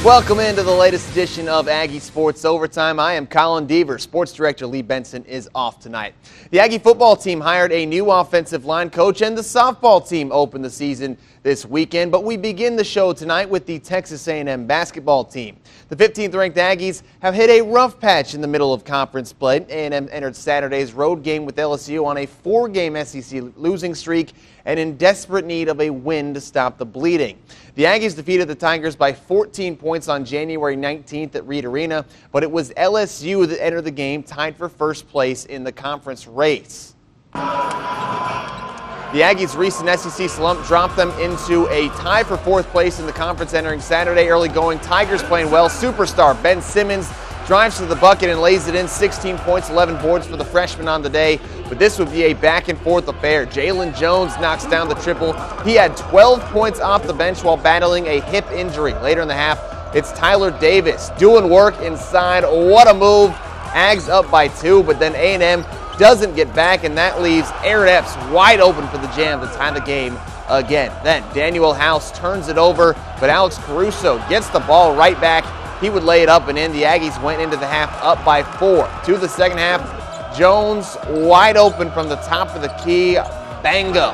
Welcome into the latest edition of Aggie Sports Overtime. I am Colin Deaver. Sports Director Lee Benson is off tonight. The Aggie football team hired a new offensive line coach, and the softball team opened the season this weekend. But we begin the show tonight with the Texas A&M basketball team. The 15th ranked Aggies have hit a rough patch in the middle of conference play. A&M entered Saturday's road game with LSU on a 4-game SEC losing streak and in desperate need of a win to stop the bleeding. The Aggies defeated the Tigers by 14 points on January 19th at Reed Arena, but it was LSU that entered the game tied for first place in the conference race. The Aggies' recent SEC slump dropped them into a tie for fourth place in the conference entering Saturday. Early going Tigers playing well. Superstar Ben Simmons drives to the bucket and lays it in. 16 points, 11 boards for the freshman on the day. But this would be a back-and-forth affair. Jalen Jones knocks down the triple. He had 12 points off the bench while battling a hip injury. Later in the half, it's Tyler Davis doing work inside. What a move. Ags up by 2, but then A&M doesn't get back, and that leaves Aaron Epps wide open for the jam to tie the game again. Then Daniel House turns it over, but Alex Caruso gets the ball right back. He would lay it up and in. The Aggies went into the half up by 4. To the second half, Jones wide open from the top of the key. Bango.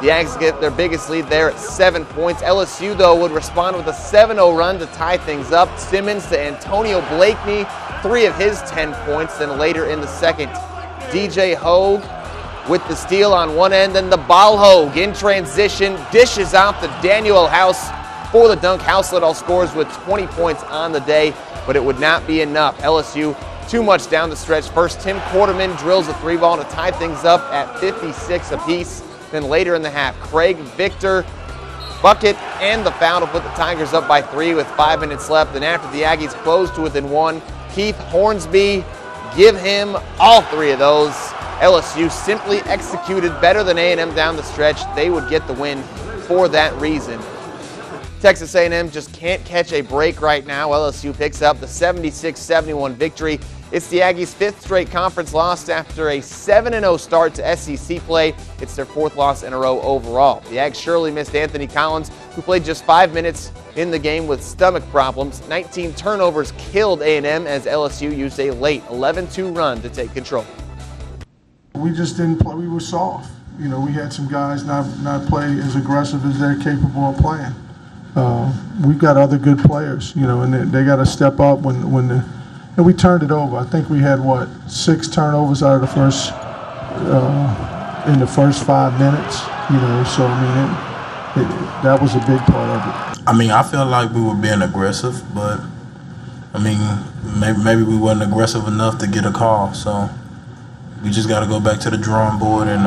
The Aggies get their biggest lead there at 7 points. LSU, though, would respond with a 7-0 run to tie things up. Simmons to Antonio Blakeney, 3 of his 10 points. Then later in the second, DJ Hogue with the steal on one end, then the ball Hogue in transition, dishes out to Daniel House for the dunk. House led all scorers with 20 points on the day, but it would not be enough. LSU too much down the stretch. First, Tim Quarterman drills a 3-ball to tie things up at 56 apiece. Then later in the half, Craig Victor bucket and the foul to put the Tigers up by 3 with 5 minutes left. And after the Aggies closed to within 1, Keith Hornsby, give him all 3 of those. LSU simply executed better than A&M down the stretch. They would get the win for that reason. Texas A&M just can't catch a break right now. LSU picks up the 76-71 victory. It's the Aggies' 5th straight conference loss after a 7-0 start to SEC play. It's their 4th loss in a row overall. The Aggies surely missed Anthony Collins, who played just 5 minutes in the game with stomach problems. 19 turnovers killed A&M as LSU used a late 11-2 run to take control. We just didn't play. We were soft. You know, we had some guys not play as aggressive as they're capable of playing. We've got other good players, you know, and they got to step up and we turned it over. I think we had, 6 turnovers out of the first, in the first 5 minutes, you know, so, I mean, that was a big part of it. I mean, I feel like we were being aggressive, but, I mean, maybe we wasn't aggressive enough to get a call, so we just got to go back to the drawing board and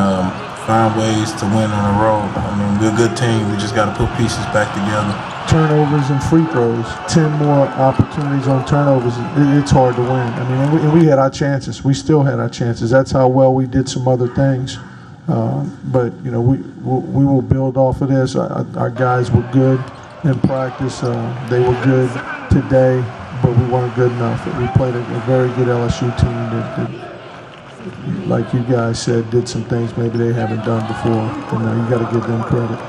find ways to win on the road. I mean, we're a good team. We just got to put pieces back together. Turnovers and free throws, 10 more opportunities on turnovers, it's hard to win. I mean, and we had our chances. We still had our chances. That's how well we did some other things. But, you know, we will build off of this. Our guys were good in practice. They were good today, but we weren't good enough. We played a very good LSU team that like you guys said, did some things maybe they haven't done before. And you got to give them credit.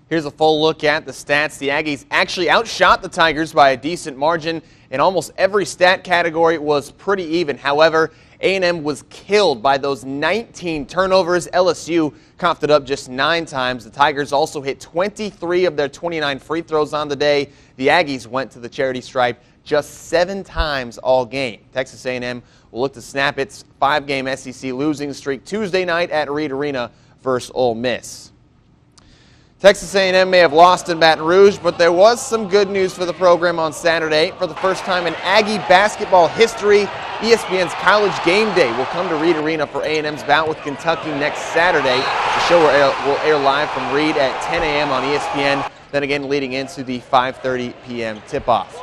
Here's a full look at the stats. The Aggies actually outshot the Tigers by a decent margin. In almost every stat category was pretty even. However, A&M was killed by those 19 turnovers. LSU coughed it up just 9 times. The Tigers also hit 23 of their 29 free throws on the day. The Aggies went to the charity stripe just 7 times all game. Texas A&M will look to snap its 5-game SEC losing streak Tuesday night at Reed Arena versus Ole Miss. Texas A&M may have lost in Baton Rouge, but there was some good news for the program on Saturday. For the first time in Aggie basketball history, ESPN's College Game Day will come to Reed Arena for A&M's bout with Kentucky next Saturday. The show will air live from Reed at 10 a.m. on ESPN, then again leading into the 5:30 p.m. tip-off.